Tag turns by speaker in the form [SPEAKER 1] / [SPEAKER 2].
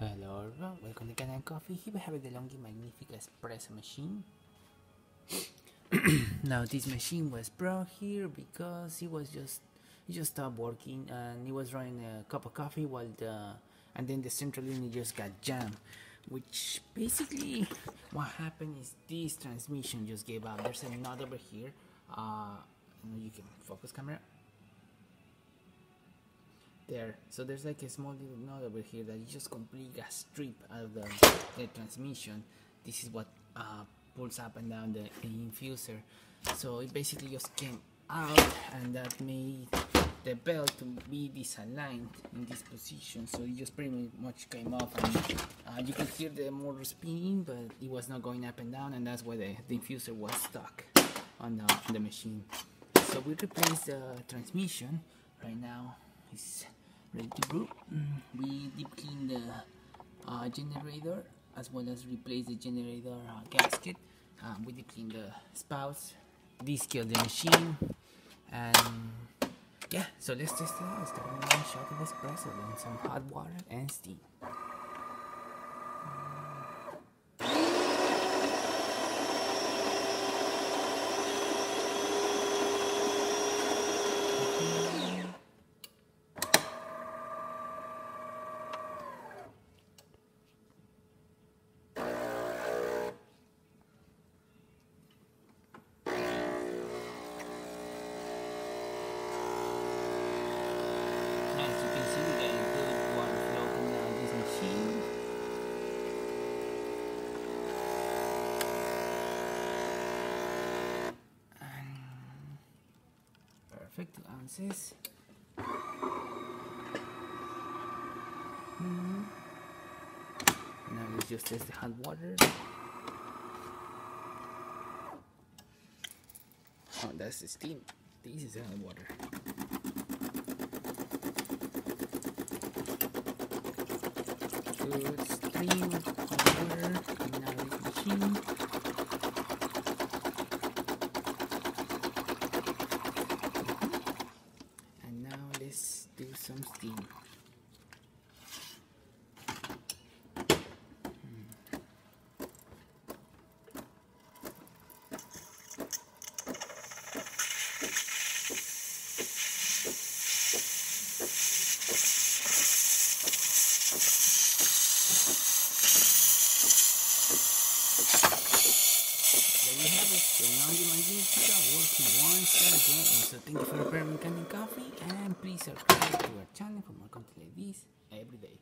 [SPEAKER 1] Hello everyone, welcome to Canadian Coffee. Here we have a DeLonghi Magnifica espresso machine. Now this machine was brought here because it just stopped working and it was running a cup of coffee and then the central unit just got jammed, which basically what happened is this transmission just gave up. There's a node over here. You can focus camera. There, so there's like a small little node over here that you just completely got stripped out of the transmission. This is what pulls up and down the infuser, so it basically just came out and that made the belt to be disaligned in this position, so it just pretty much came off and you can hear the motor spinning, but it was not going up and down, and that's why the infuser was stuck on the machine. So we replaced the transmission. Right now it's ready to brew. We deep clean the generator as well as replace the generator gasket. We deep clean the spouts, descale the machine, and yeah, so let's test it out. Start with one shot of espresso, then some hot water and steam. Perfect, 2 ounces. Now let's just test the hot water. Oh, that's the steam. This is the hot water. Good stream of water coming out of this machine. Let's do some steam. There you have it, the delonghi magnifica working once again. So thank you for preparing Canadian Coffee, and please subscribe to our channel for more content like this every day.